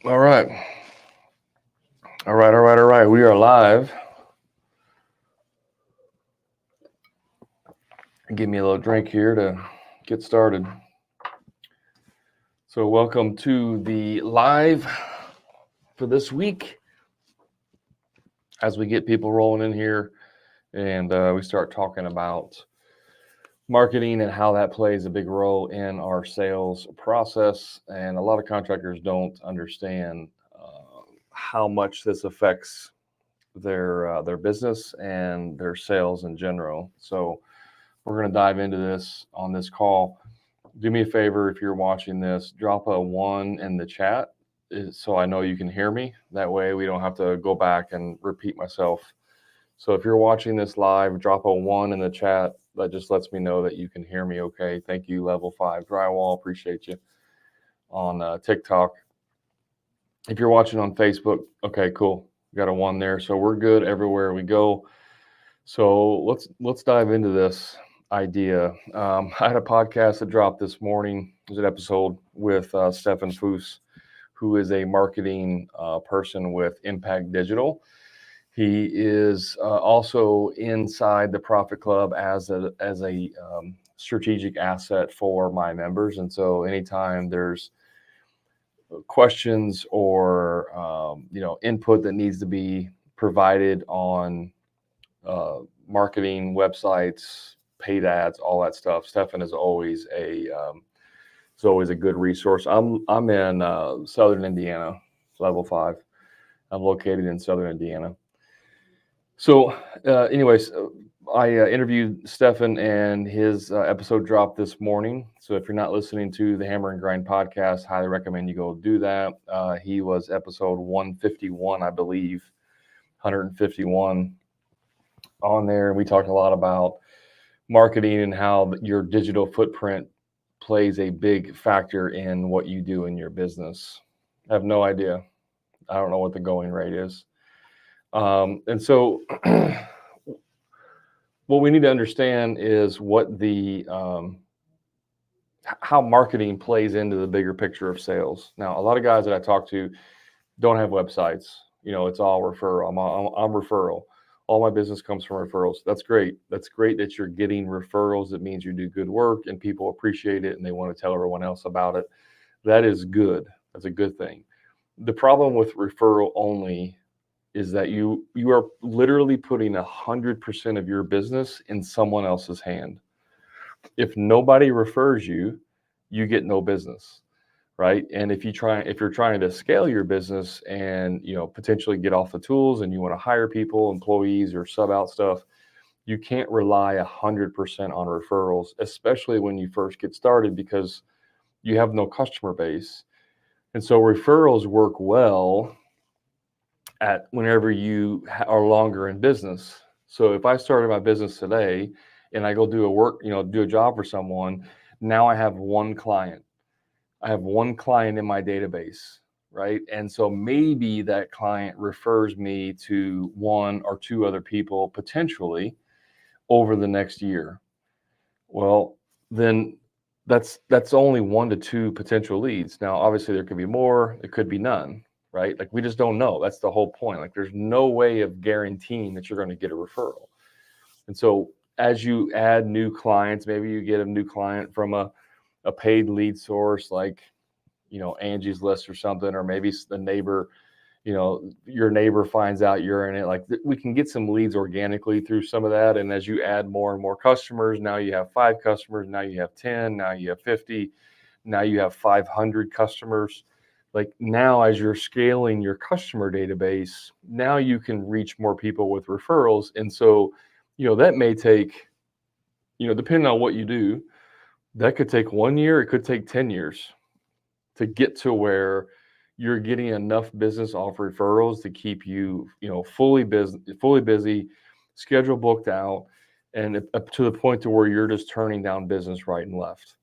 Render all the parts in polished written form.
All right. All right. We are live. Give me a little drink here to get started. So, welcome to the live for this week as we get people rolling in here and we start talking about marketing and how that plays a big role in our sales process. And a lot of contractors don't understand how much this affects their business and their sales in general. So, we're going to dive into this on this call. Do me a favor if you're watching this, drop a one in the chat so I know you can hear me. That way we don't have to go back and repeat myself. So if you're watching this live, drop a one in the chat. That just lets me know that you can hear me okay. Thank you, Level 5 Drywall. Appreciate you. On TikTok. If you're watching on Facebook, okay, cool. Got a one there. So we're good everywhere we go. So let's dive into this idea. I had a podcast that dropped this morning. It was an episode with Stefan Foos, who is a marketing person with Impact Digital. He is also inside the Profit Club as a strategic asset for my members. And so anytime there's questions or input that needs to be provided on marketing, websites, paid ads, all that stuff, Stefan is always a good resource. I'm in Southern Indiana, Level 5. I'm located in Southern Indiana. So, anyways, I interviewed Stefan, and his episode dropped this morning. So, if you're not listening to the Hammer and Grind podcast, highly recommend you go do that. He was episode 151, I believe, 151 on there, and we talked a lot about marketing and how your digital footprint plays a big factor in what you do in your business. I have no idea. I don't know what the going rate is. And so what we need to understand is what how marketing plays into the bigger picture of sales. Now, a lot of guys that I talk to don't have websites. It's all referral. I'm referral. All my business comes from referrals. That's great. That's great that you're getting referrals. It means you do good work and people appreciate it and they want to tell everyone else about it. That is good. That's a good thing. The problem with referral only is that you are literally putting 100% of your business in someone else's hand. If nobody refers you, you get no business. Right. And if you're trying to scale your business and, potentially get off the tools and you want to hire people, employees, or sub out stuff, you can't rely 100% on referrals, especially when you first get started because you have no customer base. And so referrals work well at whenever you are longer in business. So if I started my business today and I go do a job for someone, now I have one client. I have one client in my database, right? And so maybe that client refers me to one or two other people potentially over the next year. Well, then that's only 1 to 2 potential leads. Now, obviously there could be more, it could be none, right? Like we just don't know. That's the whole point. Like there's no way of guaranteeing that you're going to get a referral. And so as you add new clients, maybe you get a new client from a paid lead source like, Angie's List or something, or maybe the neighbor, your neighbor finds out you're in it. Like we can get some leads organically through some of that. And as you add more and more customers, now you have 5 customers, now you have 10, now you have 50, now you have 500 customers. Like now, as you're scaling your customer database, now you can reach more people with referrals. And so, that may take, depending on what you do, that could take 1 year, it could take 10 years to get to where you're getting enough business off referrals to keep you, fully busy, schedule booked out, and up to the point to where you're just turning down business right and left.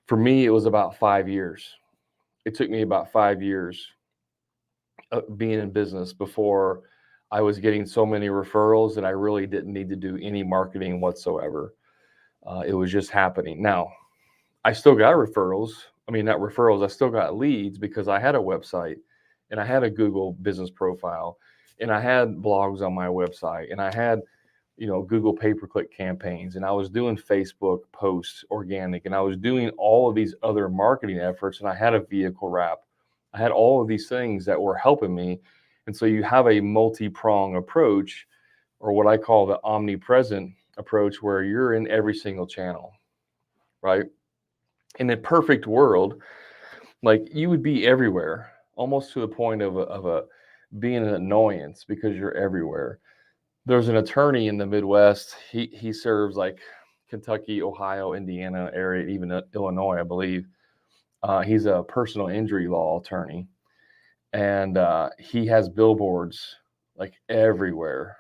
For me, it was about 5 years. It took me about 5 years being in business before I was getting so many referrals that I really didn't need to do any marketing whatsoever. It was just happening. Now, I still got referrals. not referrals. I still got leads because I had a website and I had a Google business profile and I had blogs on my website and I had, Google pay-per-click campaigns, and I was doing Facebook posts organic, and I was doing all of these other marketing efforts, and I had a vehicle wrap. I had all of these things that were helping me. And so you have a multi-prong approach, or what I call the omnipresent approach, where you're in every single channel, right? In a perfect world, like, you would be everywhere, almost to the point of being an annoyance because you're everywhere. There's an attorney in the Midwest. He serves like Kentucky, Ohio, Indiana area, even Illinois, I believe. He's a personal injury law attorney, and he has billboards like everywhere.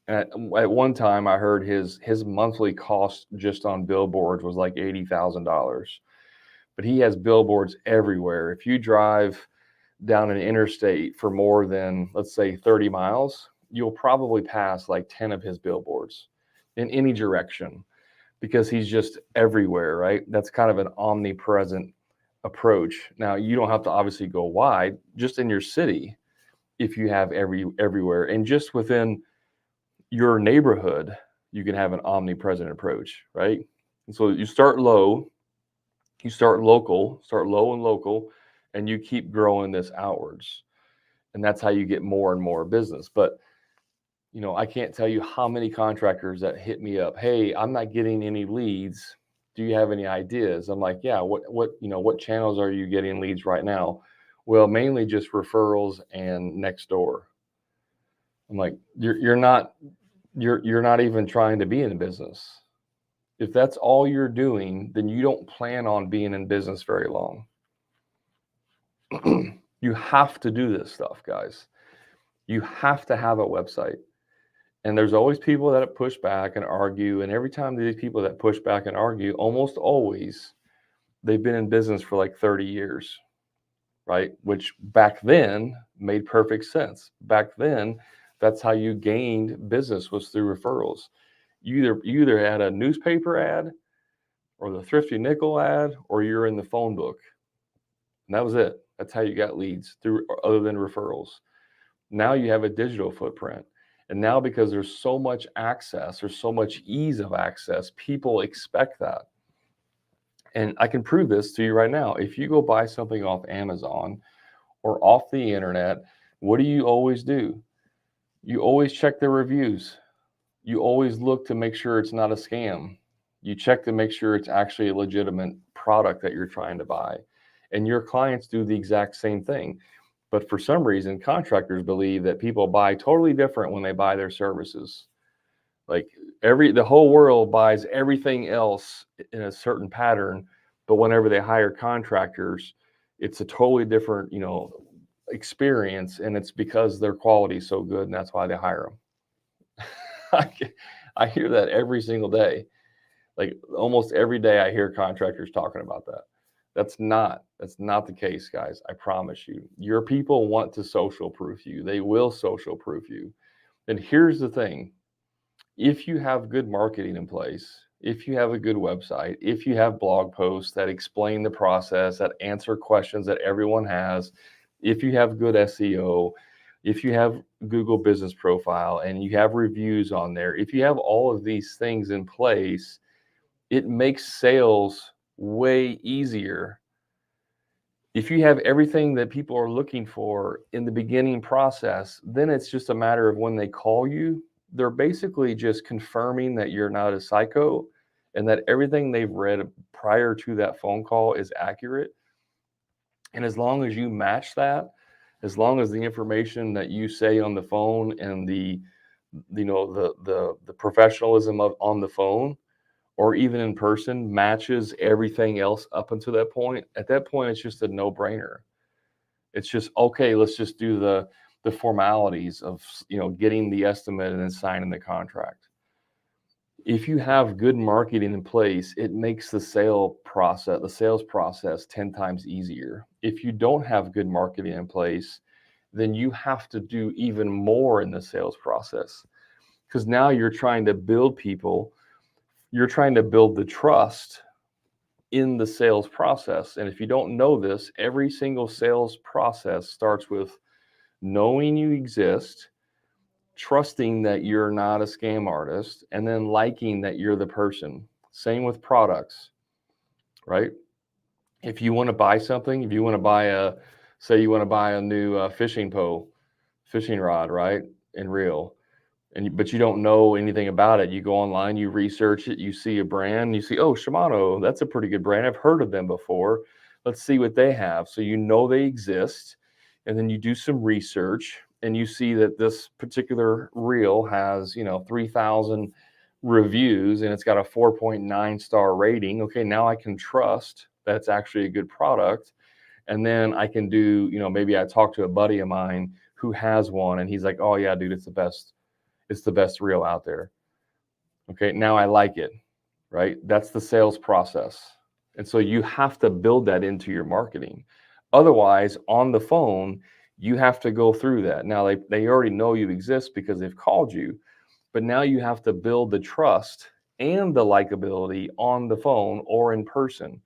And at one time, I heard his monthly cost just on billboards was like $80,000. But he has billboards everywhere. If you drive down an interstate for more than, let's say, 30 miles, you'll probably pass like 10 of his billboards in any direction because he's just everywhere, right? That's kind of an omnipresent approach. Now, you don't have to obviously go wide, just in your city, if you have everywhere. And just within your neighborhood, you can have an omnipresent approach, right? And so you start low, you start low and local, and you keep growing this outwards. And that's how you get more and more business. But, I can't tell you how many contractors that hit me up. Hey, I'm not getting any leads. Do you have any ideas? I'm like, yeah, what channels are you getting leads right now? Well, mainly just referrals and next door. I'm like, you're not even trying to be in business. If that's all you're doing, then you don't plan on being in business very long. You have to do this stuff, guys. You have to have a website. And there's always people that push back and argue. And every time these people that push back and argue, almost always, they've been in business for like 30 years, right? Which back then made perfect sense. Back then, that's how you gained business, was through referrals. You either had a newspaper ad or the Thrifty Nickel ad, or you're in the phone book. And that was it. That's how you got leads, through other than referrals. Now you have a digital footprint. And now, because there's so much access, there's so much ease of access, people expect that. And I can prove this to you right now. If you go buy something off Amazon or off the internet, what do you always do? You always check the reviews. You always look to make sure it's not a scam. You check to make sure it's actually a legitimate product that you're trying to buy. And your clients do the exact same thing. But for some reason, contractors believe that people buy totally different when they buy their services. Like, the whole world buys everything else in a certain pattern, but whenever they hire contractors, it's a totally different, experience, and it's because their quality is so good, and that's why they hire them. I hear that every single day. Like, almost every day I hear contractors talking about that. That's not the case, guys. I promise you. Your people want to social proof you. They will social proof you. And here's the thing. If you have good marketing in place, if you have a good website, if you have blog posts that explain the process, that answer questions that everyone has, if you have good SEO, if you have Google Business Profile and you have reviews on there, if you have all of these things in place, it makes sales way easier. If you have everything that people are looking for in the beginning process, then it's just a matter of when they call you, they're basically just confirming that you're not a psycho and that everything they've read prior to that phone call is accurate. And as long as you match that, as long as the information that you say on the phone and the professionalism on the phone or even in person matches everything else up until that point, at that point, it's just a no-brainer. It's just, okay, let's just do the formalities of, getting the estimate and then signing the contract. If you have good marketing in place, it makes the sales process 10 times easier. If you don't have good marketing in place, then you have to do even more in the sales process, because now you're trying to build people. You're trying to build the trust in the sales process. And if you don't know this, every single sales process starts with knowing you exist, trusting that you're not a scam artist, and then liking that you're the person. Same with products, right? If you want to buy something, if you want to buy say you want to buy a new fishing pole, fishing rod, right? And reel, but you don't know anything about it. You go online, you research it, you see a brand, you see, oh, Shimano, that's a pretty good brand. I've heard of them before. Let's see what they have. So you know they exist, and then you do some research, and you see that this particular reel has, 3,000 reviews, and it's got a 4.9 star rating. Okay, now I can trust that it's actually a good product. And then I can do, maybe I talk to a buddy of mine who has one, and he's like, oh yeah, dude, it's the best reel out there. Okay, now I like it, right? That's the sales process. And so you have to build that into your marketing. Otherwise, on the phone, you have to go through that. Now, they already know you exist because they've called you, but now you have to build the trust and the likability on the phone or in person.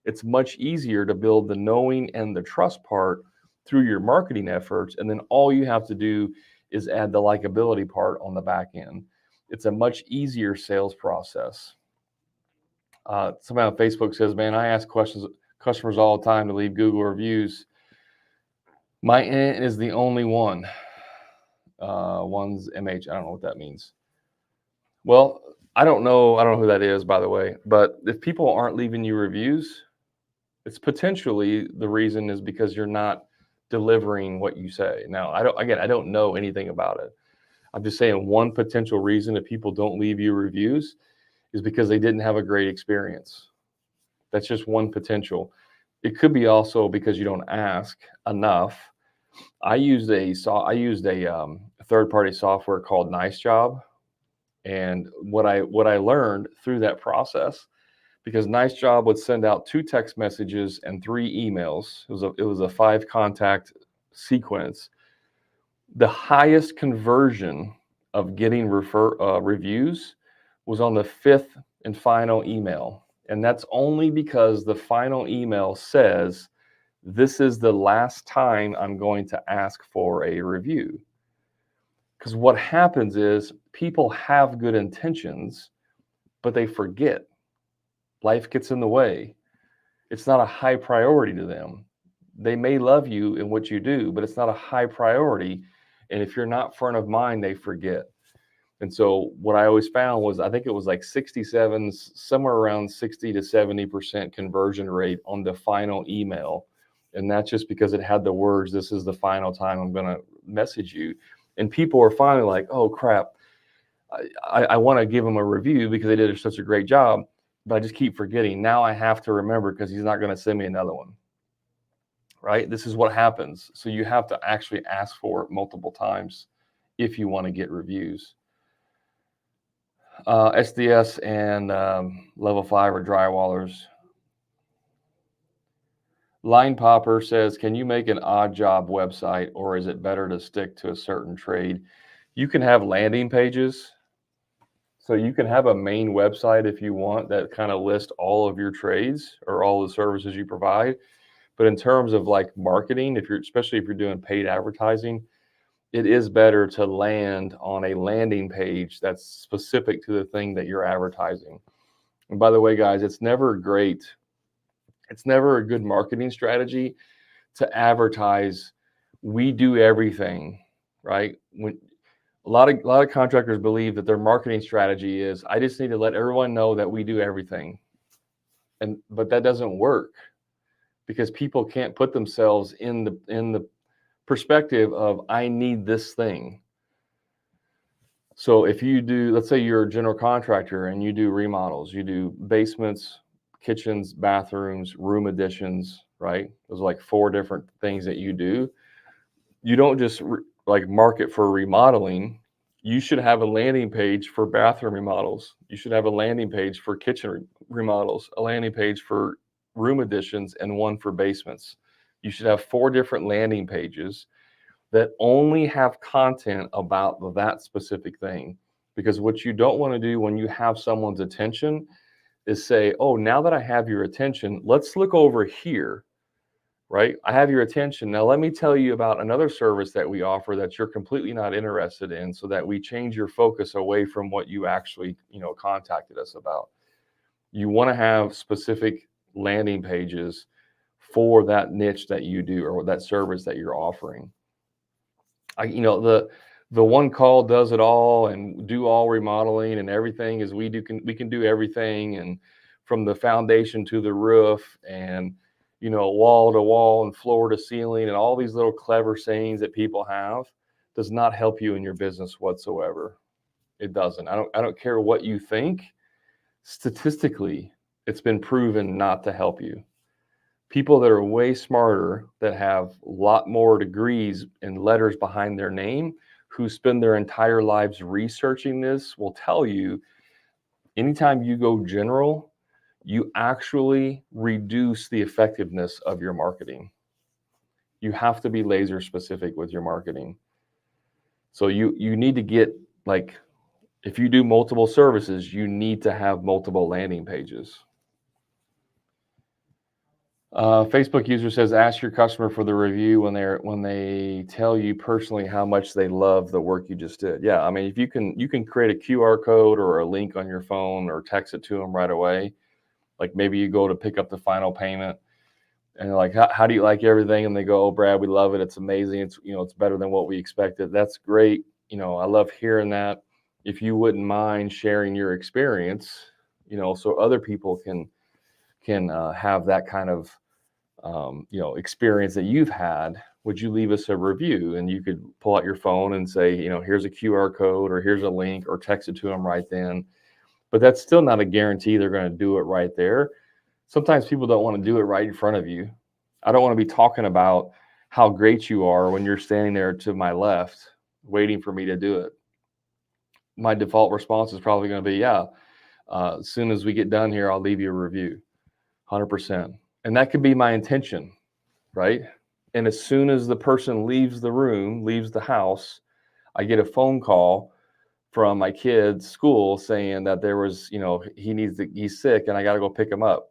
It's much easier to build the knowing and the trust part through your marketing efforts. And then all you have to do is add the likability part on the back end. It's a much easier sales process. Somebody on Facebook says, man, I ask customers all the time to leave Google reviews. My aunt is the only one. One's MH. I don't know what that means. Well, I don't know who that is, by the way. But if people aren't leaving you reviews, it's potentially the reason is because you're not delivering what you say. Now, I don't know anything about it. I'm just saying one potential reason that people don't leave you reviews is because they didn't have a great experience. That's just one potential. It could be also because you don't ask enough. I used a third-party software called Nice Job, and what I learned through that process, because Nice Job would send out 2 text messages and 3 emails. It was a 5 contact sequence. The highest conversion of getting reviews was on the 5th and final email. And that's only because the final email says, this is the last time I'm going to ask for a review. Because what happens is people have good intentions, but they forget. Life gets in the way. It's not a high priority to them. They may love you in what you do, but it's not a high priority. And if you're not front of mind, they forget. And so what I always found was, I think it was like 67, somewhere around 60 to 70% conversion rate on the final email. And that's just because it had the words, this is the final time I'm going to message you. And people are finally like, oh crap, I want to give them a review because they did such a great job, but I just keep forgetting. Now I have to remember because he's not going to send me another one. Right? This is what happens. So you have to actually ask for it multiple times if you want to get reviews. SDS and level 5 are drywallers. Line Popper says, can you make an odd job website, or is it better to stick to a certain trade? You can have landing pages. So you can have a main website if you want that kind of list all of your trades or all the services you provide. But in terms of like marketing, especially if you're doing paid advertising, it is better to land on a landing page that's specific to the thing that you're advertising. And by the way, guys, it's never a good marketing strategy to advertise, we do everything, right? When a lot of contractors believe that their marketing strategy is, I just need to let everyone know that we do everything. But that doesn't work, because people can't put themselves in the perspective of, I need this thing. So if you do, let's say you're a general contractor and you do remodels, you do basements, kitchens, bathrooms, room additions, right? Those are like 4 different things that you do. You don't just like market for remodeling. You should have a landing page for bathroom remodels. You should have a landing page for kitchen remodels, a landing page for room additions, and one for basements. You should have 4 different landing pages that only have content about that specific thing. Because what you don't want to do when you have someone's attention is say, oh, now that I have your attention, let's look over here, right? I have your attention. Now let me tell you about another service that we offer that you're completely not interested in, so that we change your focus away from what you actually, contacted us about. You want to have specific landing pages for that niche that you do, or that service that you're offering. The one call does it all and do all remodeling and everything, is we can do everything, and from the foundation to the roof, and wall to wall and floor to ceiling, and all these little clever sayings that people have, does not help you in your business whatsoever. It doesn't. I don't care what you think. Statistically, it's been proven not to help you. People that are way smarter, that have a lot more degrees and letters behind their name, who spend their entire lives researching this, will tell you, anytime you go general, you actually reduce the effectiveness of your marketing. You have to be laser specific with your marketing. So you need to get, like, if you do multiple services, you need to have multiple landing pages. Facebook user says, ask your customer for the review when they tell you personally how much they love the work you just did. Yeah, I mean, if you can create a QR code or a link on your phone, or text it to them right away. Like, maybe you go to pick up the final payment, and they're like, how do you like everything? And they go, oh, Brad, we love it. It's amazing. It's better than what we expected. That's great. I love hearing that. If you wouldn't mind sharing your experience, so other people can have that kind of experience that you've had, would you leave us a review? And you could pull out your phone and say, here's a QR code, or here's a link, or text it to them right then. But that's still not a guarantee they're going to do it right there. Sometimes people don't want to do it right in front of you. I don't want to be talking about how great you are when you're standing there to my left waiting for me to do it. My default response is probably going to be, yeah, as soon as we get done here, I'll leave you a review, 100%. And that could be my intention, right? And as soon as the person leaves the room, leaves the house, I get a phone call from my kid's school saying that there was, he's sick and I got to go pick him up.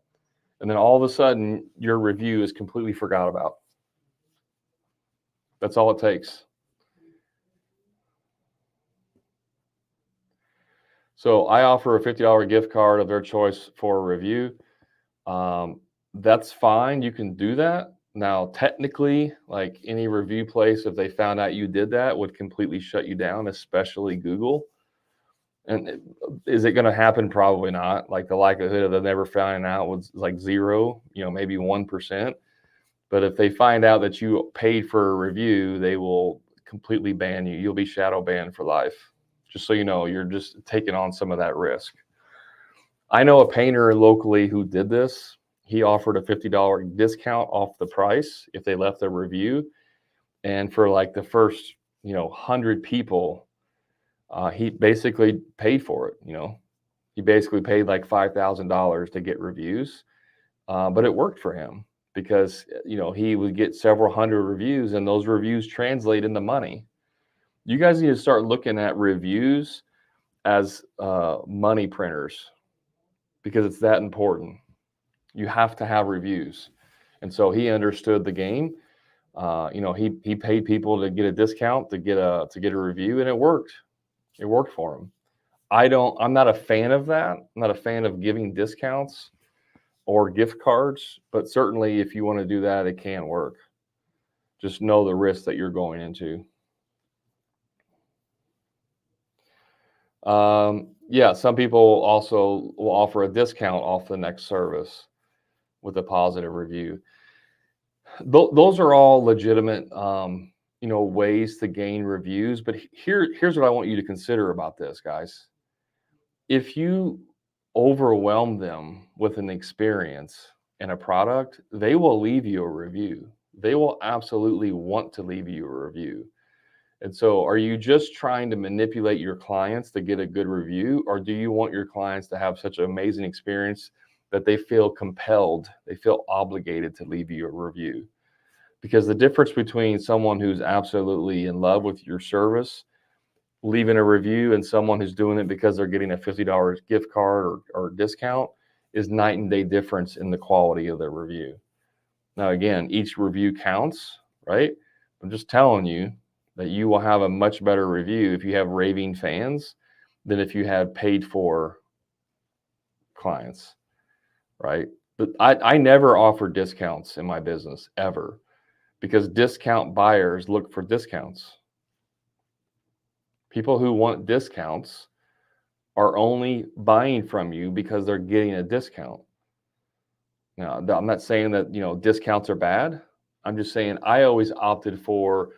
And then all of a sudden, your review is completely forgot about. That's all it takes. So I offer a $50 gift card of their choice for a review. That's fine. You can do that. Now, technically, like any review place, if they found out you did that, would completely shut you down, especially Google. And is it going to happen? Probably not. Like, the likelihood of them never finding out was like 0, maybe 1%. But if they find out that you paid for a review, they will completely ban you. You'll be shadow banned for life. Just so you know, you're just taking on some of that risk. I know a painter locally who did this. He offered a $50 discount off the price if they left a review. And for like the first, 100 people, he basically paid for it. He basically paid like $5,000 to get reviews. But it worked for him because, he would get several hundred reviews, and those reviews translate into money. You guys need to start looking at reviews as money printers, because it's that important. You have to have reviews. And so he understood the game. He paid people to get a discount, to get a review, and it worked. It worked for him. I'm not a fan of that. I'm not a fan of giving discounts or gift cards, but certainly if you want to do that, it can work. Just know the risk that you're going into. Some people also will offer a discount off the next service with a positive review. Those are all legitimate, ways to gain reviews. But here's what I want you to consider about this, guys. If you overwhelm them with an experience and a product, they will leave you a review. They will absolutely want to leave you a review. And so, are you just trying to manipulate your clients to get a good review, or do you want your clients to have such an amazing experience that they feel compelled, they feel obligated to leave you a review? Because the difference between someone who's absolutely in love with your service leaving a review and someone who's doing it because they're getting a $50 gift card or discount is night and day difference in the quality of the review. Now, again, each review counts, right? I'm just telling you that you will have a much better review if you have raving fans than if you have paid for clients, right? But I never offer discounts in my business ever, because discount buyers look for discounts. People who want discounts are only buying from you because they're getting a discount. Now, I'm not saying that, discounts are bad. I'm just saying I always opted for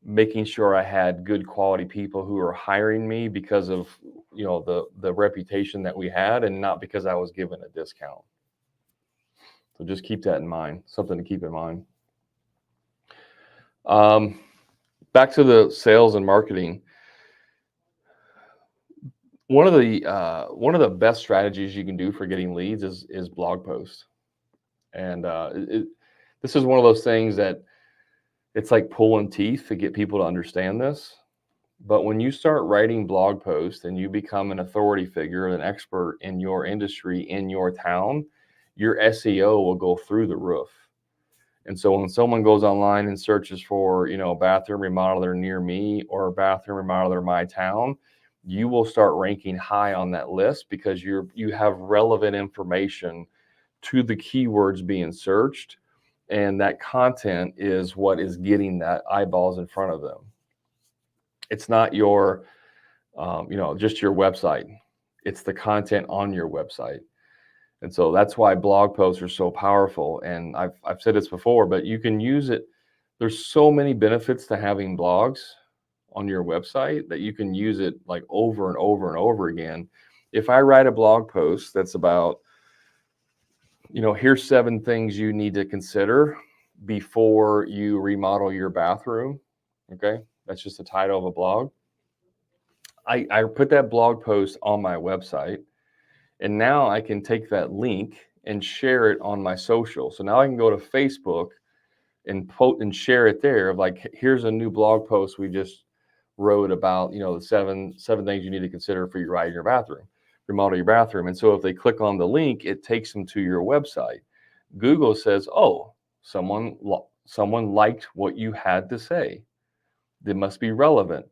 making sure I had good quality people who are hiring me because of, the reputation that we had, and not because I was given a discount. So just keep that in mind, something to keep in mind. Back to the sales and marketing. One of the best strategies you can do for getting leads is blog posts. And this is one of those things that it's like pulling teeth to get people to understand this. But when you start writing blog posts and you become an authority figure, an expert in your industry, in your town, your SEO will go through the roof. And so when someone goes online and searches for, bathroom remodeler near me or bathroom remodeler my town, you will start ranking high on that list because you have relevant information to the keywords being searched, and that content is what is getting that eyeballs in front of them. It's not your, just your website. It's the content on your website. And so that's why blog posts are so powerful. And I've said this before, but you can use it. There's so many benefits to having blogs on your website that you can use it like over and over and over again. If I write a blog post that's about, here's 7 things you need to consider before you remodel your bathroom. Okay. That's just the title of a blog. I put that blog post on my website, and now I can take that link and share it on my social. So now I can go to Facebook and share it there. Like, here's a new blog post we just wrote about, the seven things you need to consider for your remodel your bathroom. And so if they click on the link, it takes them to your website. Google says, oh, someone liked what you had to say. They must be relevant.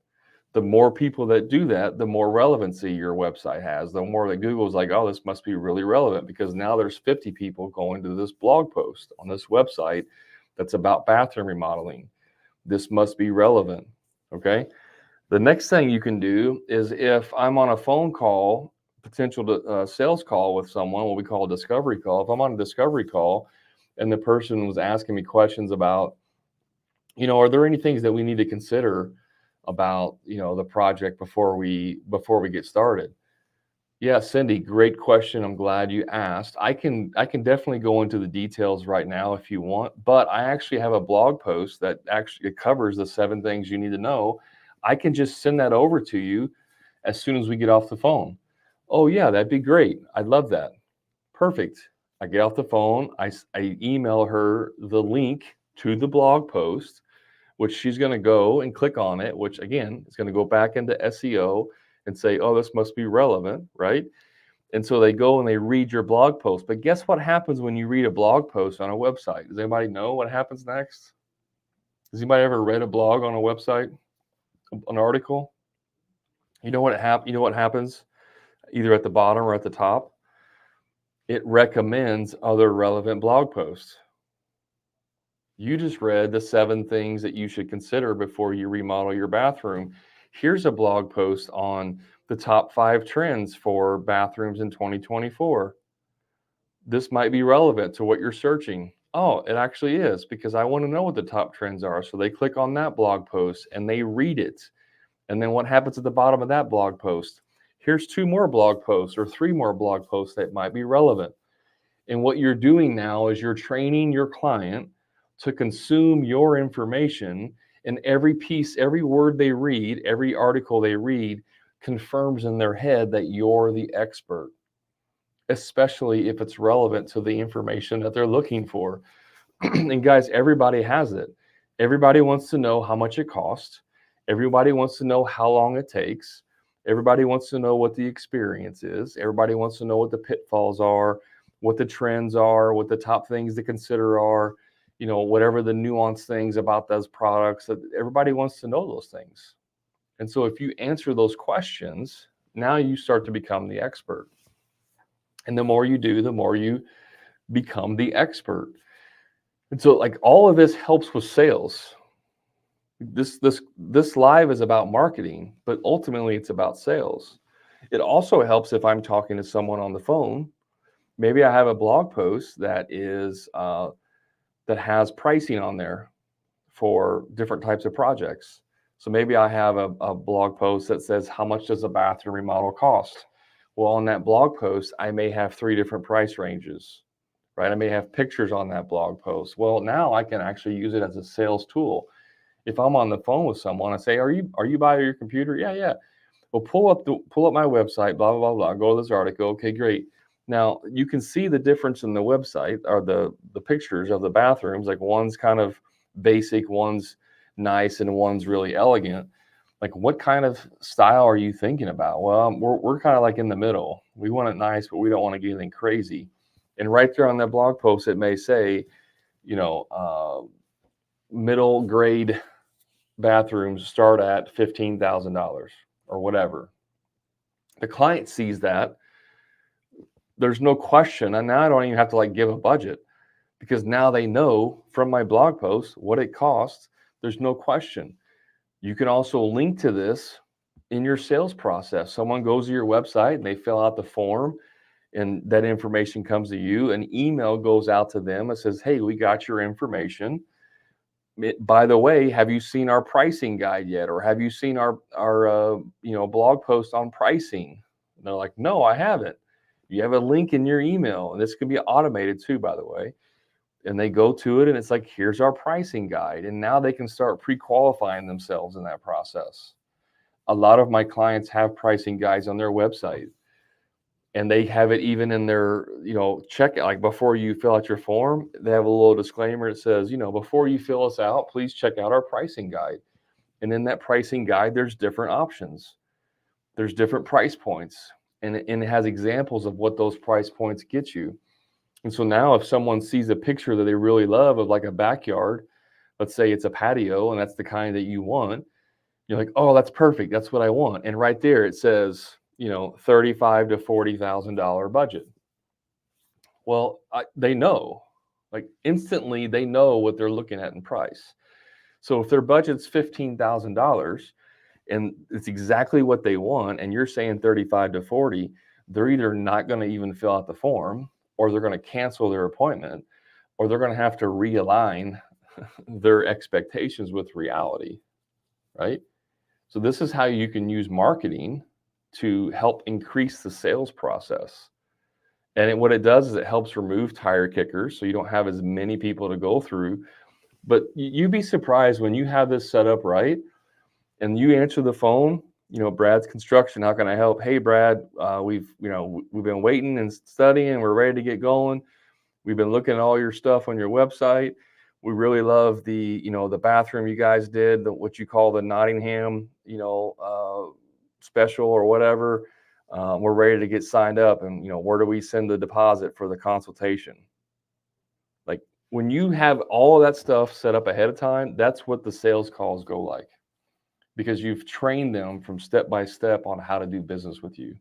The more people that do that, the more relevancy your website has. The more that Google's like, oh, this must be really relevant, because now there's 50 people going to this blog post on this website that's about bathroom remodeling. This must be relevant. Okay. The next thing you can do is, if I'm on a phone call, potential sales call with someone, what we call a discovery call. If I'm on a discovery call and the person was asking me questions about, are there any things that we need to consider about, the project before we get started? Yeah, Cindy, great question. I'm glad you asked. I can definitely go into the details right now if you want, but I actually have a blog post that actually covers the 7 things you need to know. I can just send that over to you as soon as we get off the phone. Oh yeah, that'd be great. I'd love that. Perfect. I get off the phone. I email her the link to the blog post, which she's going to go and click on it, which again is going to go back into SEO and say, oh, this must be relevant, right? And so they go and they read your blog post. But guess what happens when you read a blog post on a website? Does anybody know what happens next? Has anybody ever read a blog on a website, an article? You know what happens either at the bottom or at the top? It recommends other relevant blog posts. You just read the 7 things that you should consider before you remodel your bathroom. Here's a blog post on the top 5 trends for bathrooms in 2024. This might be relevant to what you're searching. Oh, it actually is, because I want to know what the top trends are. So they click on that blog post and they read it. And then what happens at the bottom of that blog post? Here's 2 more blog posts or 3 more blog posts that might be relevant. And what you're doing now is you're training your client to consume your information, and every piece, every word they read, every article they read confirms in their head that you're the expert, especially if it's relevant to the information that they're looking for. And guys, everybody has it. Everybody wants to know how much it costs. Everybody wants to know how long it takes. Everybody wants to know what the experience is. Everybody wants to know what the pitfalls are, what the trends are, what the top things to consider are, whatever the nuanced things about those products. That everybody wants to know those things. And so if you answer those questions, now you start to become the expert. And the more you do, the more you become the expert. And so like all of this helps with sales. This live is about marketing, but ultimately it's about sales. It also helps if I'm talking to someone on the phone. Maybe I have a blog post that has pricing on there for different types of projects. So maybe I have a blog post that says, how much does a bathroom remodel cost? Well, on that blog post, I may have 3 different price ranges, right? I may have pictures on that blog post. Well, now I can actually use it as a sales tool. If I'm on the phone with someone, I say, are you by your computer? Yeah. Well, pull up my website, blah, blah, blah, blah. Go to this article. Okay, great. Now you can see the difference in the website or the pictures of the bathrooms. Like one's kind of basic, one's nice, and one's really elegant. Like what kind of style are you thinking about? Well, we're kind of like in the middle. We want it nice, but we don't want to get anything crazy. And right there on that blog post, it may say, middle grade bathrooms start at $15,000 or whatever. The client sees that. There's no question. And now I don't even have to like give a budget because now they know from my blog post what it costs. There's no question. You can also link to this in your sales process. Someone goes to your website and they fill out the form and that information comes to you. An email goes out to them. It says, hey, we got your information. By the way, have you seen our pricing guide yet? Or have you seen our blog post on pricing? And they're like, no, I haven't. You have a link in your email, and this can be automated too, by the way. And they go to it and it's like, here's our pricing guide. And now they can start pre-qualifying themselves in that process. A lot of my clients have pricing guides on their website. And they have it even in their, checkout, like before you fill out your form, they have a little disclaimer. It says, before you fill us out, please check out our pricing guide. And in that pricing guide, there's different options. There's different price points. And it has examples of what those price points get you. And so now if someone sees a picture that they really love of like a backyard, let's say it's a patio and that's the kind that you want, you're like, oh, that's perfect. That's what I want. And right there it says, $35,000 to $40,000 budget. Well, they know, like instantly they know what they're looking at in price. So if their budget's $15,000 and it's exactly what they want, and you're saying 35 to 40, they're either not going to even fill out the form, or they're going to cancel their appointment, or they're going to have to realign their expectations with reality, right? So this is how you can use marketing to help increase the sales process. And what it does is it helps remove tire kickers, so you don't have as many people to go through. But you'd be surprised when you have this set up right, and you answer the phone, Brad's Construction, how can I help? Hey, Brad, we've been waiting and studying. We're ready to get going. We've been looking at all your stuff on your website. We really love the bathroom you guys did, what you call the Nottingham, special or whatever. We're ready to get signed up, and where do we send the deposit for the consultation? Like when you have all of that stuff set up ahead of time, that's what the sales calls go like, because you've trained them from step by step on how to do business with you.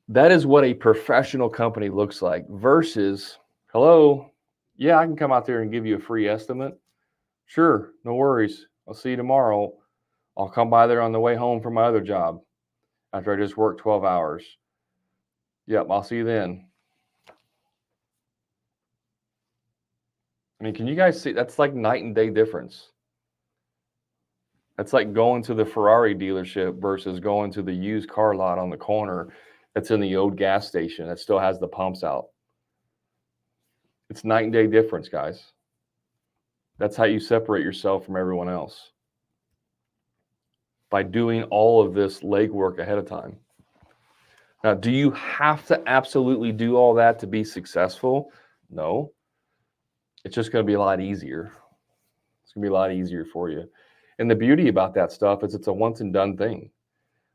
That is what a professional company looks like versus, hello, yeah, I can come out there and give you a free estimate. Sure, no worries. I'll see you tomorrow. I'll come by there on the way home from my other job after I just worked 12 hours. Yep, I'll see you then. I mean, can you guys see? That's like night and day difference. That's like going to the Ferrari dealership versus going to the used car lot on the corner that's in the old gas station that still has the pumps out. It's night and day difference, guys. That's how you separate yourself from everyone else, by doing all of this legwork ahead of time. Now, do you have to absolutely do all that to be successful? No. It's just going to be a lot easier. It's going to be a lot easier for you. And the beauty about that stuff is it's a once and done thing.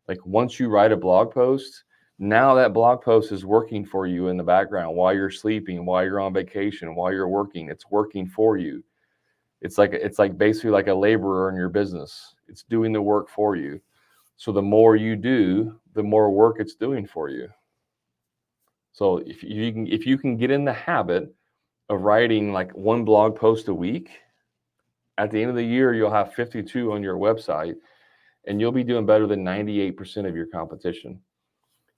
Like once you write a blog post, Now that blog post is working for you in the background while you're sleeping, while you're on vacation, while you're working. It's working for you. It's like basically like a laborer in your business. It's doing the work for you. So the more you do, the more work it's doing for you. So if you can get in the habit of writing like one blog post a week, at the end of the year you'll have 52 on your website, and you'll be doing better than 98% of your competition.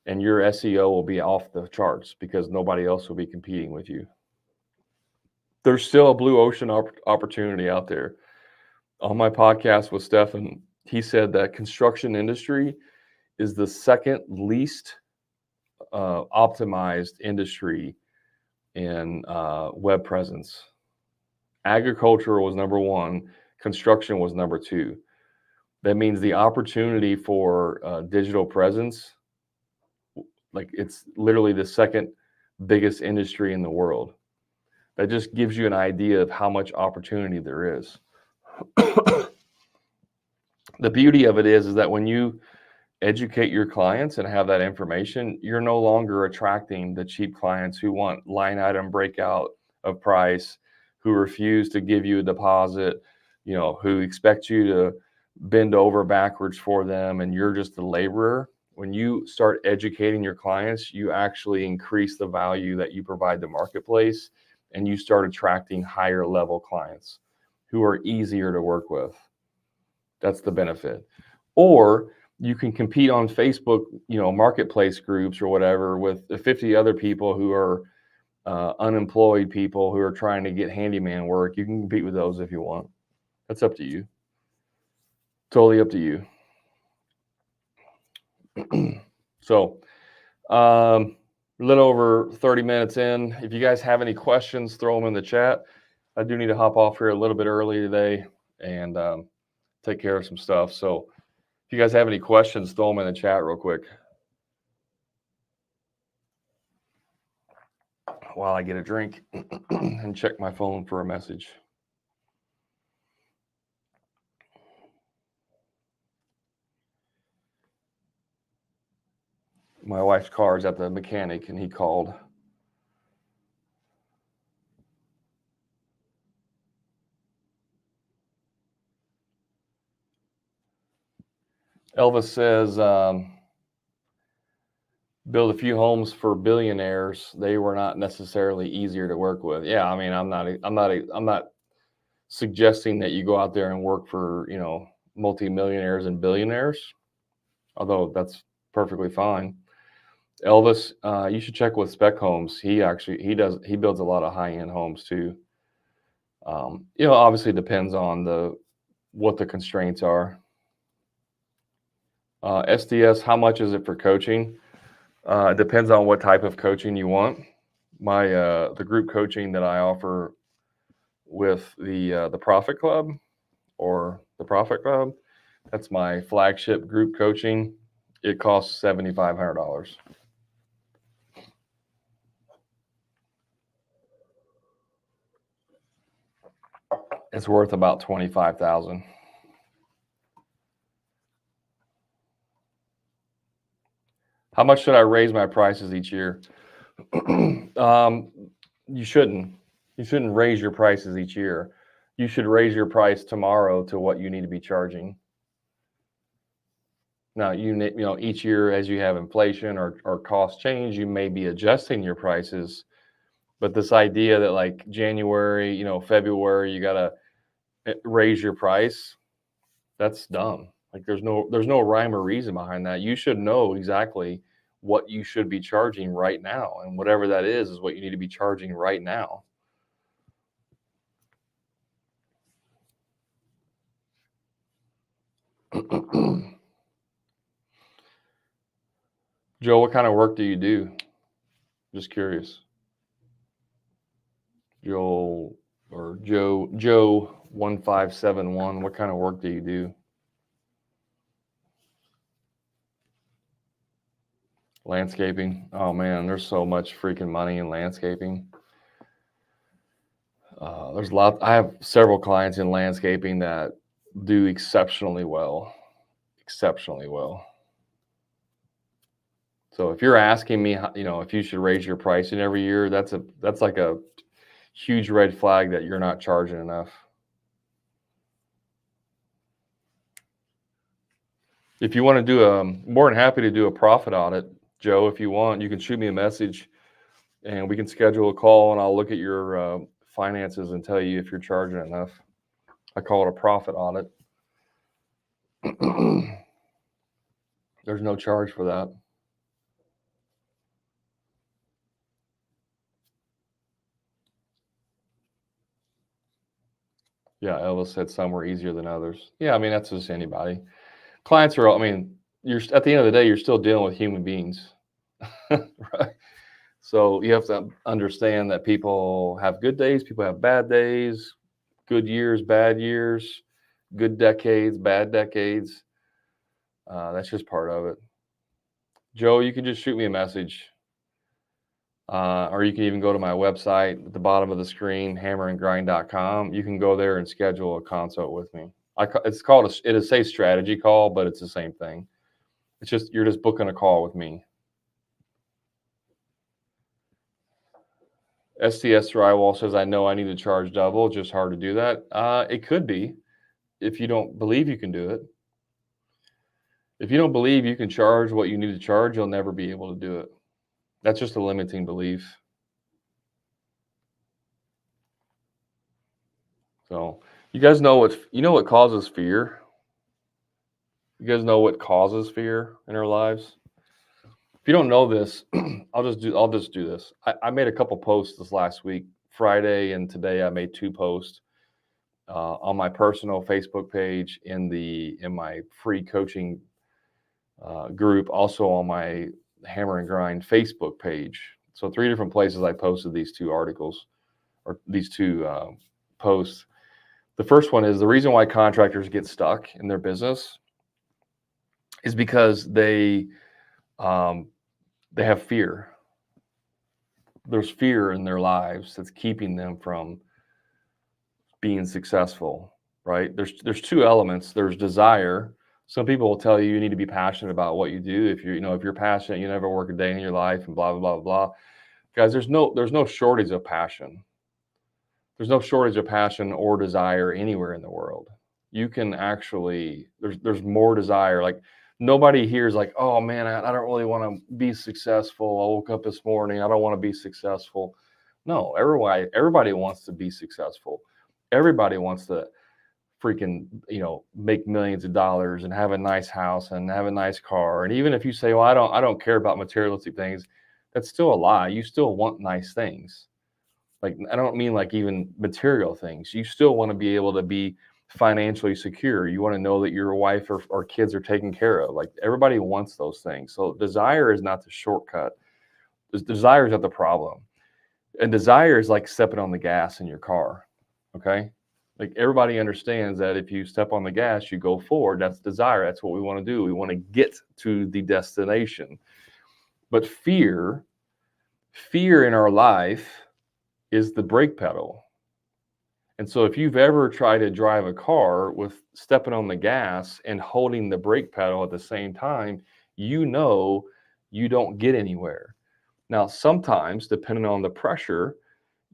And your SEO will be off the charts because nobody else will be competing with you. There's still a blue ocean opportunity out there. On my podcast with Stefan, he said that construction industry is the second least optimized industry in web presence. Agriculture was number one. Construction was number two. That means the opportunity for digital presence, like it's literally the second biggest industry in the world. That just gives you an idea of how much opportunity there is. The beauty of it is that when you educate your clients and have that information, you're no longer attracting the cheap clients who want line item breakout of price, who refuse to give you a deposit, who expect you to bend over backwards for them, and you're just a laborer. When you start educating your clients, you actually increase the value that you provide the marketplace, and you start attracting higher level clients who are easier to work with. That's the benefit. Or you can compete on Facebook, marketplace groups or whatever with the 50 other people who are unemployed people who are trying to get handyman work. You can compete with those if you want. That's up to you. Totally up to you. So, a little over 30 minutes in. If you guys have any questions, throw them in the chat. I do need to hop off here a little bit early today and take care of some stuff. So if you guys have any questions, throw them in the chat real quick while I get a drink and check my phone for a message. My wife's car is at the mechanic, and he called. Elvis says, build a few homes for billionaires. They were not necessarily easier to work with. Yeah, I mean, I'm not suggesting that you go out there and work for, multimillionaires and billionaires, although that's perfectly fine. Elvis, you should check with Spec Homes. He builds a lot of high-end homes too. Obviously depends on what the constraints are. SDS, how much is it for coaching? It depends on what type of coaching you want. The group coaching that I offer with the Profit Club or the Profit Club, that's my flagship group coaching. It costs $7,500. It's worth about $25,000. How much should I raise my prices each year? You shouldn't. You shouldn't raise your prices each year. You should raise your price tomorrow to what you need to be charging. Now, each year as you have inflation or cost change, you may be adjusting your prices. But this idea that like January, February, you got to raise your price, that's dumb. Like there's no rhyme or reason behind that. You should know exactly what you should be charging right now. And whatever that is what you need to be charging right now. Joe, what kind of work do you do? Just curious. Joe 1571, what kind of work do you do? Landscaping. Oh man, there's so much freaking money in landscaping. There's a lot. I have several clients in landscaping that do exceptionally well. So if you're asking me, if you should raise your pricing every year, that's like a huge red flag that you're not charging enough. If you want to do more than happy to do a profit audit, Joe. If you want, you can shoot me a message, and we can schedule a call, and I'll look at your finances and tell you if you're charging enough. I call it a profit audit. There's no charge for that. Yeah, Elvis said some were easier than others. Yeah, I mean, that's just anybody. Clients are, I mean, you're at the end of the day, you're still dealing with human beings, right? So you have to understand that people have good days, people have bad days, good years, bad years, good decades, bad decades. That's just part of it. Joe, you can just shoot me a message, or you can even go to my website at the bottom of the screen, hammerandgrind.com. You can go there and schedule a consult with me. It's called it is a strategy call, but it's the same thing. It's just you're just booking a call with me. STS Drywall says, I know I need to charge double. Just hard to do that. It could be if you don't believe you can do it. If you don't believe you can charge what you need to charge, you'll never be able to do it. That's just a limiting belief. So you guys know what causes fear? You guys know what causes fear in our lives? If you don't know this, I'll just do this. I made a couple posts this last week, Friday and today. I made 2 posts on my personal Facebook page, in my free coaching group, also on my Hammer and Grind Facebook page. So 3 different places I posted these 2 articles, or these 2 posts. The first one is the reason why contractors get stuck in their business is because they have fear. There's fear in their lives that's keeping them from being successful, right? There's 2 elements. There's desire. Some people will tell you need to be passionate about what you do. If you're passionate, you never work a day in your life, and blah blah blah blah. Guys, there's no shortage of passion. There's no shortage of passion or desire anywhere in the world. You can actually, there's more desire. Like, nobody here is like, oh man, I don't really want to be successful. I woke up this morning, I don't want to be successful. No, everybody wants to be successful. Everybody wants to freaking, make millions of dollars and have a nice house and have a nice car. And even if you say, well, I don't care about materialistic things, that's still a lie. You still want nice things. Like, I don't mean like even material things. You still want to be able to be financially secure. You want to know that your wife or kids are taken care of. Like, everybody wants those things. So desire is not the shortcut. Desire is not the problem. And desire is like stepping on the gas in your car. Okay. Like, everybody understands that if you step on the gas, you go forward. That's desire. That's what we want to do. We want to get to the destination. But fear in our life is the brake pedal. And so if you've ever tried to drive a car with stepping on the gas and holding the brake pedal at the same time, you don't get anywhere. Now, sometimes, depending on the pressure,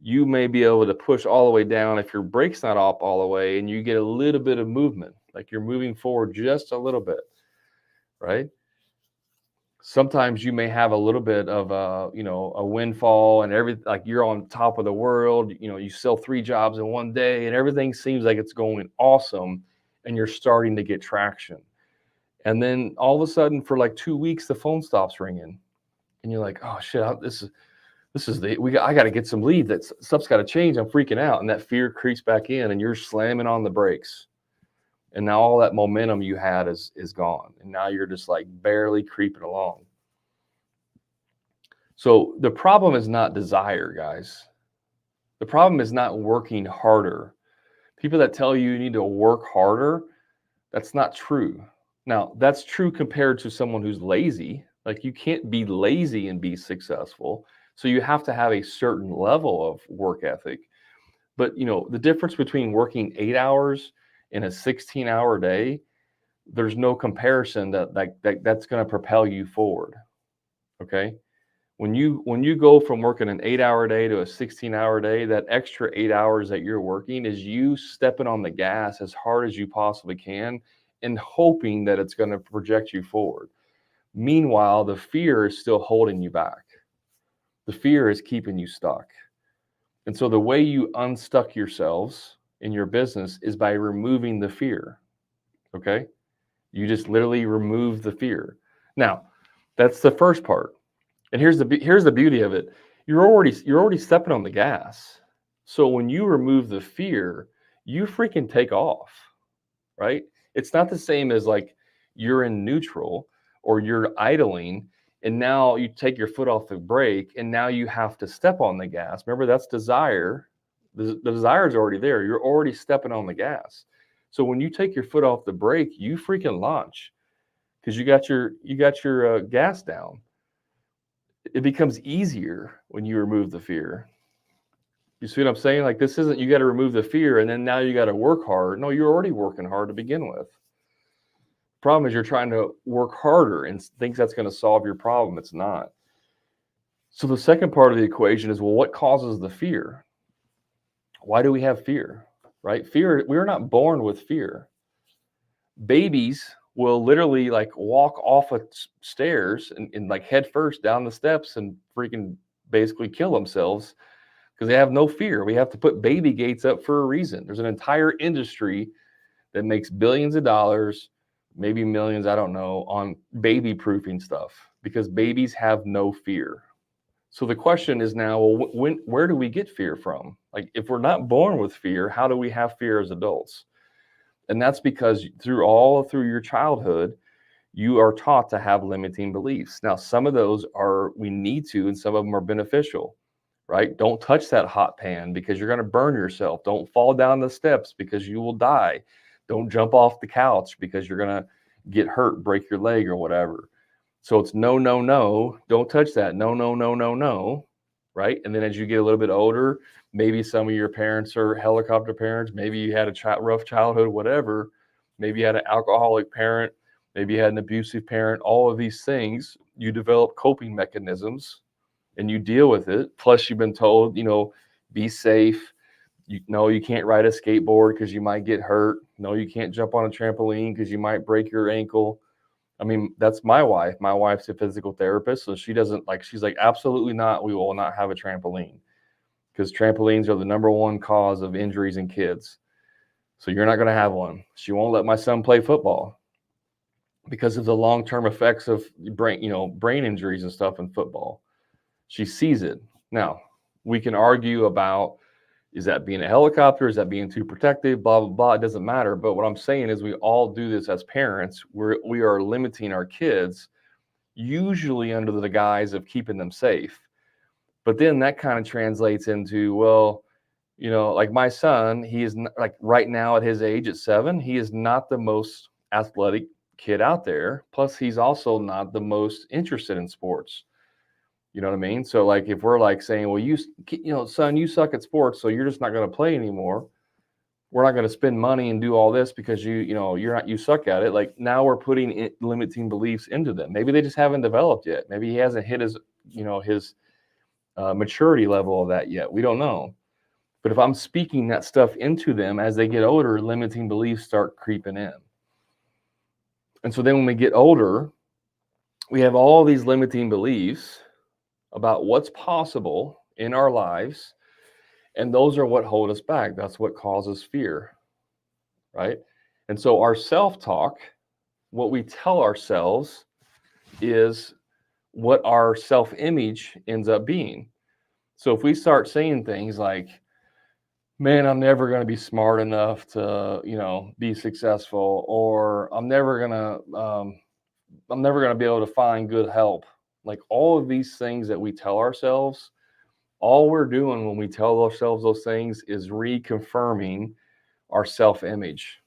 you may be able to push all the way down if your brake's not up all the way, and you get a little bit of movement, like you're moving forward just a little bit, right? Sometimes you may have a little bit of a windfall, and everything, like you're on top of the world. You sell 3 jobs in one day, and everything seems like it's going awesome, and you're starting to get traction. And then all of a sudden, for like 2 weeks, the phone stops ringing, and you're like, oh shit, I got to get some leads. That stuff's got to change. I'm freaking out, and that fear creeps back in, and you're slamming on the brakes. And now all that momentum you had is gone. And now you're just like barely creeping along. So the problem is not desire, guys. The problem is not working harder. People that tell you need to work harder, that's not true. Now, that's true compared to someone who's lazy. Like, you can't be lazy and be successful. So you have to have a certain level of work ethic. But, the difference between working 8 hours in a 16-hour day, there's no comparison that's going to propel you forward. Okay. When you go from working an 8-hour day to a 16-hour day, that extra 8 hours that you're working is you stepping on the gas as hard as you possibly can and hoping that it's going to project you forward. Meanwhile, the fear is still holding you back. The fear is keeping you stuck. And so the way you unstuck yourselves in your business is by removing the fear. Okay? You just literally remove the fear. Now, that's the first part. And here's the beauty of it. You're already stepping on the gas. So when you remove the fear, you freaking take off, right? It's not the same as like you're in neutral or you're idling and now you take your foot off the brake and now you have to step on the gas. Remember, that's desire. The desire is already there. You're already stepping on the gas. So when you take your foot off the brake, you freaking launch because you got your gas down. It becomes easier when you remove the fear. You see what I'm saying? Like, this isn't, you got to remove the fear and then now you got to work hard. No, you're already working hard to begin with. Problem is you're trying to work harder and think that's going to solve your problem. It's not. So the second part of the equation is, well, what causes the fear? Why do we have fear? Right? Fear, we're not born with fear. Babies will literally like walk off of stairs and like head first down the steps and freaking basically kill themselves because they have no fear. We have to put baby gates up for a reason. There's an entire industry that makes billions of dollars, maybe millions, I don't know, on baby proofing stuff because babies have no fear. So the question is now, well, where do we get fear from? Like, if we're not born with fear, how do we have fear as adults? And that's because through your childhood, you are taught to have limiting beliefs. Now, some of those we need to, and some of them are beneficial, right? Don't touch that hot pan because you're going to burn yourself. Don't fall down the steps because you will die. Don't jump off the couch because you're going to get hurt, break your leg or whatever. So it's no, no, no, don't touch that. No, no, no, no, no, right? And then as you get a little bit older, maybe some of your parents are helicopter parents. Maybe you had a rough childhood, whatever. Maybe you had an alcoholic parent. Maybe you had an abusive parent. All of these things, you develop coping mechanisms and you deal with it. Plus, you've been told, be safe. You can't ride a skateboard because you might get hurt. No, you can't jump on a trampoline because you might break your ankle. I mean, that's my wife. My wife's a physical therapist, so she's like, absolutely not. We will not have a trampoline because trampolines are the number one cause of injuries in kids. So you're not going to have one. She won't let my son play football because of the long-term effects of brain injuries and stuff in football. She sees it. Now, we can argue about, is that being a helicopter? Is that being too protective? Blah, blah, blah. It doesn't matter. But what I'm saying is we all do this as parents. We are limiting our kids, usually under the guise of keeping them safe. But then that kind of translates into, well, like my son, he is not, like right now at his age at 7, he is not the most athletic kid out there. Plus, he's also not the most interested in sports. You know what I mean? So like if we're like saying, well, son, you suck at sports, so you're just not going to play anymore. We're not going to spend money and do all this because you suck at it. Like now we're putting limiting beliefs into them. Maybe they just haven't developed yet. Maybe he hasn't hit his maturity level of that yet. We don't know. But if I'm speaking that stuff into them as they get older, limiting beliefs start creeping in. And so then when we get older, we have all these limiting beliefs about what's possible in our lives, and those are what hold us back. That's what causes fear, right? And so our self-talk, what we tell ourselves, is what our self-image ends up being. So if we start saying things like, man, I'm never going to be smart enough to, be successful, or I'm never going to be able to find good help. Like all of these things that we tell ourselves, all we're doing when we tell ourselves those things is reconfirming our self-image,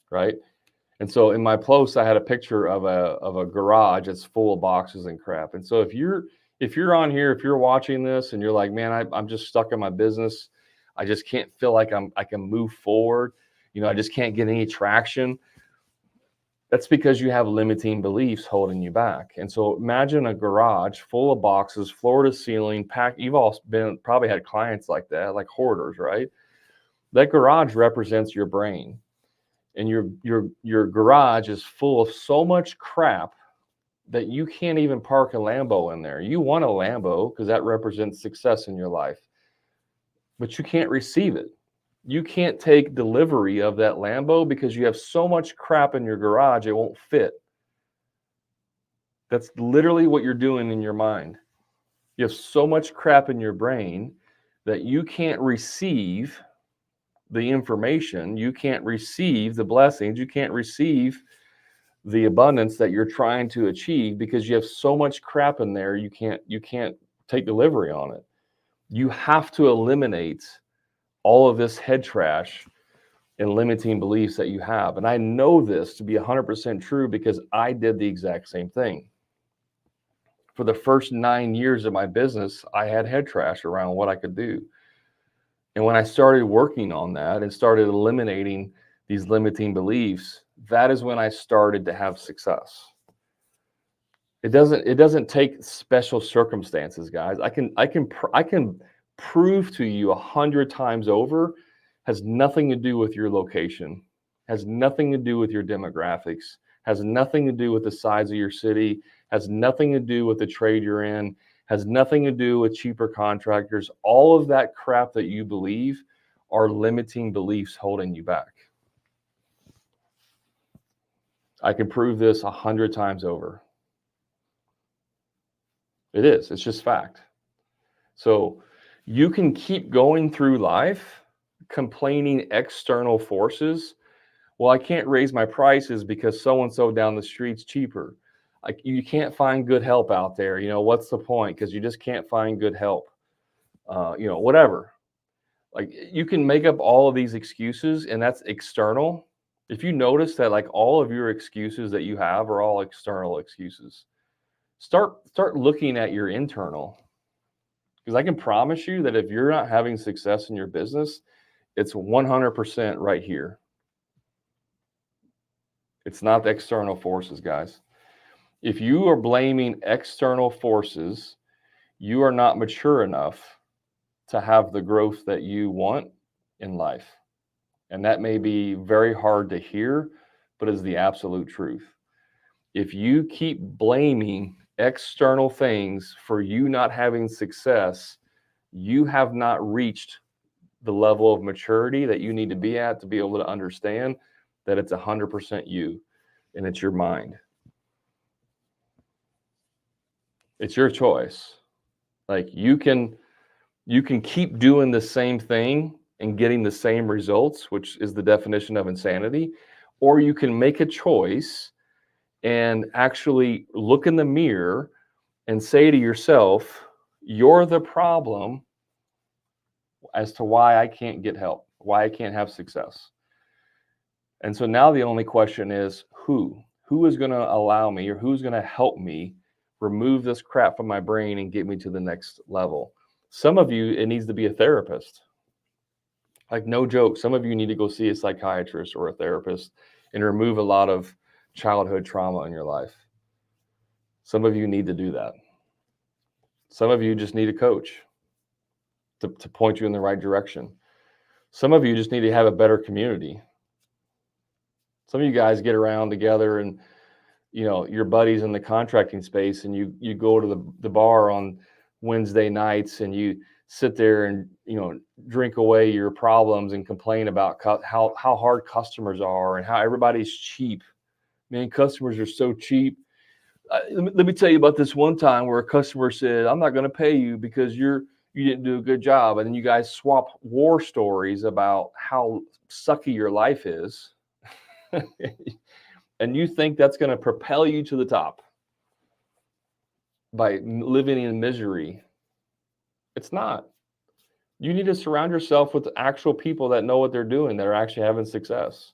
right? And so in my post, I had a picture of a garage that's full of boxes and crap. And so if you're on here, if you're watching this and you're like, man, I'm just stuck in my business, I just can't feel like I can move forward, I just can't get any traction. That's because you have limiting beliefs holding you back. And so imagine a garage full of boxes, floor to ceiling, packed. You've all probably had clients like that, like hoarders, right? That garage represents your brain. And your garage is full of so much crap that you can't even park a Lambo in there. You want a Lambo because that represents success in your life, but you can't receive it. You can't take delivery of that Lambo because you have so much crap in your garage, it won't fit. That's literally what you're doing in your mind. You have so much crap in your brain that you can't receive the information, you can't receive the blessings, you can't receive the abundance that you're trying to achieve because you have so much crap in there, you can't take delivery on it. You have to eliminate all of this head trash and limiting beliefs that you have. And I know this to be 100% true because I did the exact same thing. For the first 9 years of my business, I had head trash around what I could do. And when I started working on that and started eliminating these limiting beliefs, that is when I started to have success. It doesn't take special circumstances, guys. I can prove to you 100 times over, has nothing to do with your location, has nothing to do with your demographics, has nothing to do with the size of your city, has nothing to do with the trade you're in, has nothing to do with cheaper contractors. All of that crap that you believe are limiting beliefs holding you back. I can prove this 100 times over. It is. It's just fact. So you can keep going through life complaining external forces. Well, I can't raise my prices because so-and-so down the street's cheaper. Like, you can't find good help out there. What's the point? Because you just can't find good help. Whatever. Like, you can make up all of these excuses, and that's external. If you notice that, like, all of your excuses that you have are all external excuses, start looking at your internal. Because I can promise you that if you're not having success in your business, it's 100% right here. It's not the external forces, guys. If you are blaming external forces, you are not mature enough to have the growth that you want in life. And that may be very hard to hear, but is the absolute truth. If you keep blaming external things for you not having success, you have not reached the level of maturity that you need to be at to be able to understand that it's 100% you and it's your mind. It's your choice. Like, you can keep doing the same thing and getting the same results, which is the definition of insanity, or you can make a choice and actually look in the mirror and say to yourself, you're the problem as to why I can't get help, why I can't have success. And so now the only question is, who is going to allow me, or who's going to help me remove this crap from my brain and get me to the next level? Some of you, it needs to be a therapist. Like, no joke, some of you need to go see a psychiatrist or a therapist and remove a lot of childhood trauma in your life. Some of you need to do that. Some of you just need a coach to point you in the right direction. Some of you just need to have a better community. Some of you guys get around together and, your buddies in the contracting space, and you go to the bar on Wednesday nights and you sit there and, drink away your problems and complain about how hard customers are and how everybody's cheap. Man, customers are so cheap. Let me tell you about this one time where a customer said, I'm not going to pay you because you didn't do a good job. And then you guys swap war stories about how sucky your life is. And you think that's going to propel you to the top by living in misery. It's not. You need to surround yourself with actual people that know what they're doing, that are actually having success.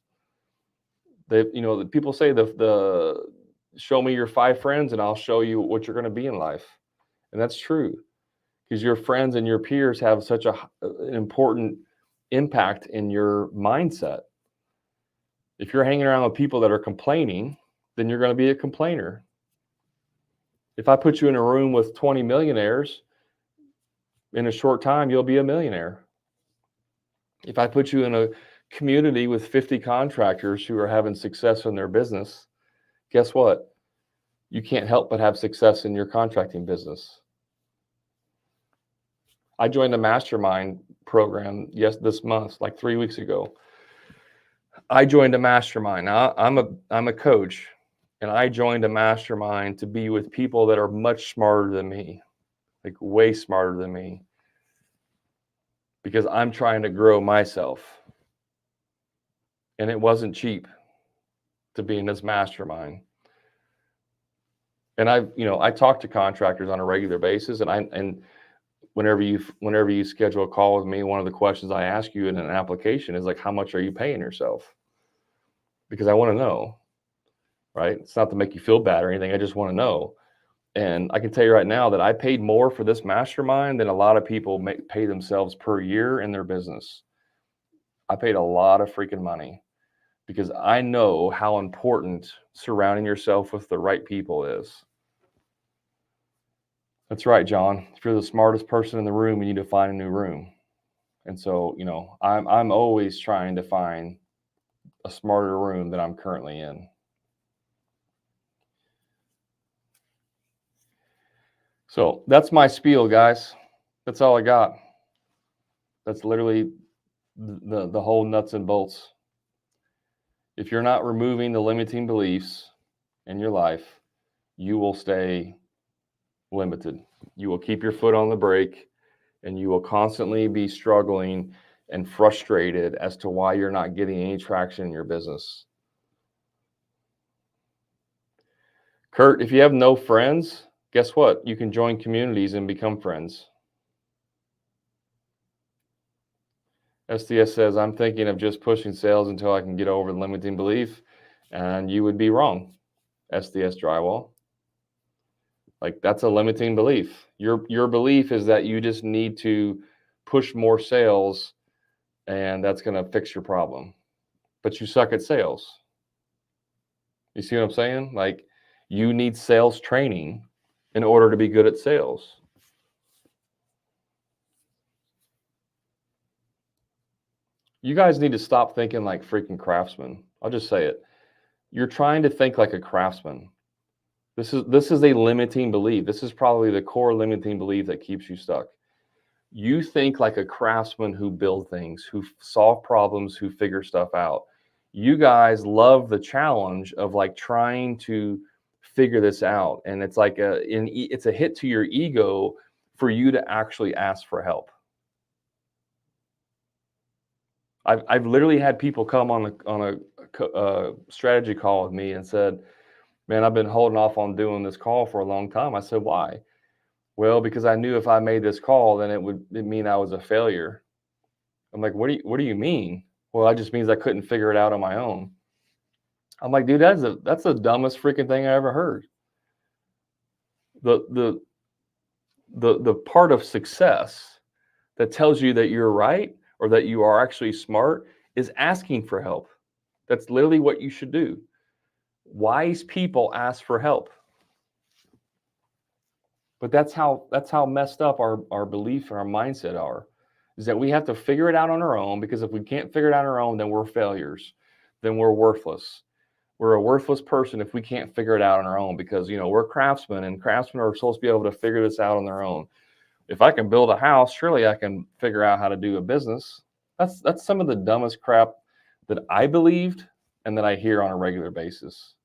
People say the show me your 5 friends and I'll show you what you're going to be in life. And that's true, because your friends and your peers have such an important impact in your mindset. If you're hanging around with people that are complaining, then you're going to be a complainer. If I put you in a room with 20 millionaires, in a short time, you'll be a millionaire. If I put you in a community with 50 contractors who are having success in their business, guess what? You can't help but have success in your contracting business. I joined a mastermind program this month, like 3 weeks ago. I joined a mastermind. Now, I'm a coach, and I joined a mastermind to be with people that are much smarter than me, like way smarter than me, because I'm trying to grow myself. And it wasn't cheap to be in this mastermind. And I talk to contractors on a regular basis, and whenever you schedule a call with me, one of the questions I ask you in an application is like, how much are you paying yourself? Because I want to know, right? It's not to make you feel bad or anything. I just want to know. And I can tell you right now that I paid more for this mastermind than a lot of people pay themselves per year in their business. I paid a lot of freaking money because I know how important surrounding yourself with the right people is. That's right, John. If you're the smartest person in the room, you need to find a new room. And so, I'm always trying to find a smarter room than I'm currently in. So that's my spiel, guys. That's all I got. That's literally the whole nuts and bolts. If you're not removing the limiting beliefs in your life, you will stay limited. You will keep your foot on the brake, and you will constantly be struggling and frustrated as to why you're not getting any traction in your business. Kurt, if you have no friends, guess what? You can join communities and become friends. SDS says, I'm thinking of just pushing sales until I can get over the limiting belief, and you would be wrong, SDS Drywall. Like, that's a limiting belief. Your belief is that you just need to push more sales, and that's going to fix your problem. But you suck at sales. You see what I'm saying? Like, you need sales training in order to be good at sales. You guys need to stop thinking like freaking craftsmen. I'll just say it. You're trying to think like a craftsman. This is a limiting belief. This is probably the core limiting belief that keeps you stuck. You think like a craftsman who build things, who solve problems, who figure stuff out. You guys love the challenge of like trying to figure this out, and it's like it's a hit to your ego for you to actually ask for help. I've literally had people come on a strategy call with me and said, man, I've been holding off on doing this call for a long time. I said, why? Well, because I knew if I made this call, then it'd mean I was a failure. I'm like, what do you mean? Well, that just means I couldn't figure it out on my own. I'm like, dude, that's the dumbest freaking thing I ever heard. The part of success that tells you that you're right or that you are actually smart is asking for help. That's literally what you should do. Wise people ask for help. But that's how messed up our belief and our mindset are, is that we have to figure it out on our own, because if we can't figure it out on our own, then we're failures. Then we're worthless. We're a worthless person if we can't figure it out on our own, because we're craftsmen, and craftsmen are supposed to be able to figure this out on their own. If I can build a house, surely I can figure out how to do a business. That's some of the dumbest crap that I believed and that I hear on a regular basis.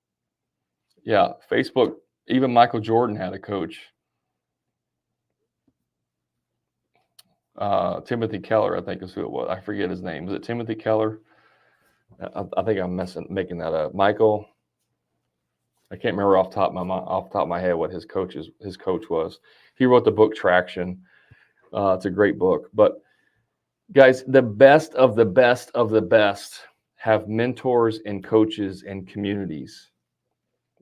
Yeah, Facebook, even Michael Jordan had a coach. Timothy Keller, I think is who it was. I forget his name. Was it Timothy Keller? I think I'm making that up. Michael, I can't remember off the top of my head what his coach was. He wrote the book Traction. It's a great book. But guys, the best of the best of the best have mentors and coaches and communities.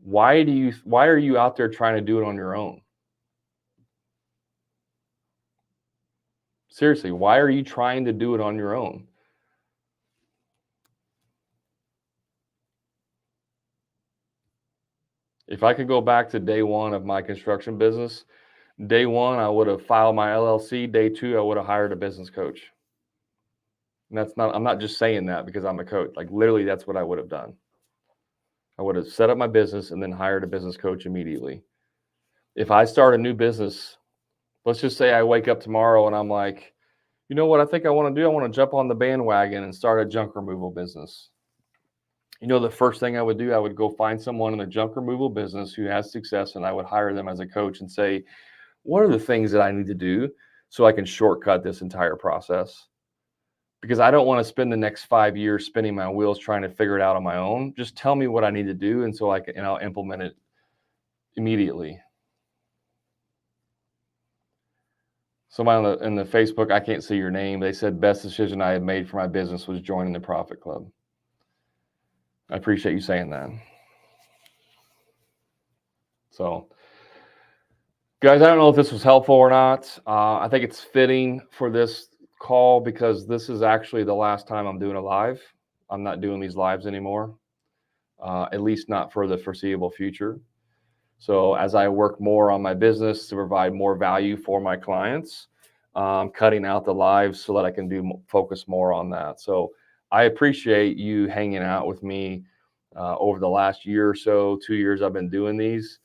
Why are you out there trying to do it on your own? Seriously, why are you trying to do it on your own? If I could go back to day one of my construction business, day one, I would have filed my LLC. Day two, I would have hired a business coach. And I'm not just saying that because I'm a coach. Like literally, that's what I would have done. I would have set up my business and then hired a business coach immediately. If I start a new business, let's just say I wake up tomorrow and I'm like, you know what I think I want to do? I want to jump on the bandwagon and start a junk removal business. You know, the first thing I would do, I would go find someone in the junk removal business who has success, and I would hire them as a coach and say, what are the things that I need to do so I can shortcut this entire process? Because I don't want to spend the next 5 years spinning my wheels trying to figure it out on my own. Just tell me what I need to do, and I'll implement it immediately. Somebody in the Facebook, I can't see your name, they said best decision I had made for my business was joining the Profit Club. I appreciate you saying that. So, guys, I don't know if this was helpful or not. I think it's fitting for this call because this is actually the last time I'm doing a live. I'm not doing these lives anymore, at least not for the foreseeable future. So as I work more on my business to provide more value for my clients, cutting out the lives so that I can focus more on that. So I appreciate you hanging out with me over the last year or so, 2 years I've been doing these.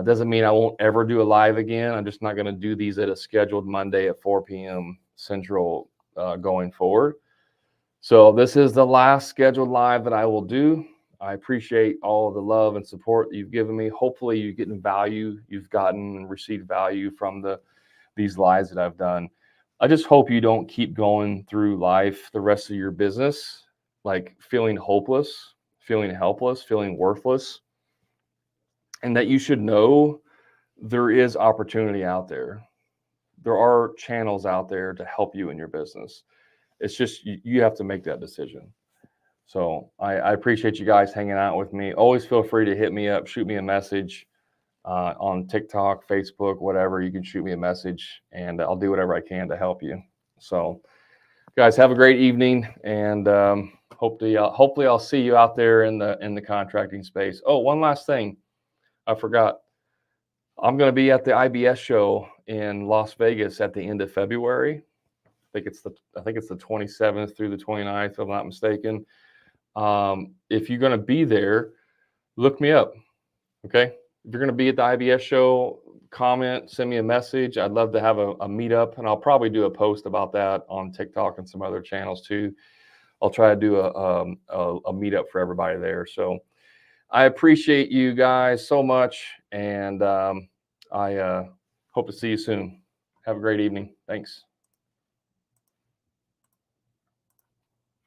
Doesn't mean I won't ever do a live again. I'm just not going to do these at a scheduled Monday at 4 p.m. Central going forward. So this is the last scheduled live that I will do. I appreciate all of the love and support that you've given me. Hopefully you're getting value. You've gotten and received value from these lives that I've done. I just hope you don't keep going through life, the rest of your business, like feeling hopeless, feeling helpless, feeling worthless, and that you should know there is opportunity out there. There are channels out there to help you in your business. It's just you have to make that decision. So I appreciate you guys hanging out with me. Always feel free to hit me up, shoot me a message on TikTok, Facebook, whatever. You can shoot me a message, and I'll do whatever I can to help you. So, guys, have a great evening, and hopefully I'll see you out there in the contracting space. Oh, one last thing, I forgot. I'm going to be at the IBS show in Las Vegas at the end of February. I think it's the 27th through the 29th, if I'm not mistaken. If you're going to be there, look me up. Okay. If you're going to be at the IBS show, comment, send me a message. I'd love to have a meetup, and I'll probably do a post about that on TikTok and some other channels too. I'll try to do a meetup for everybody there. So I appreciate you guys so much, and I hope to see you soon. Have a great evening. Thanks.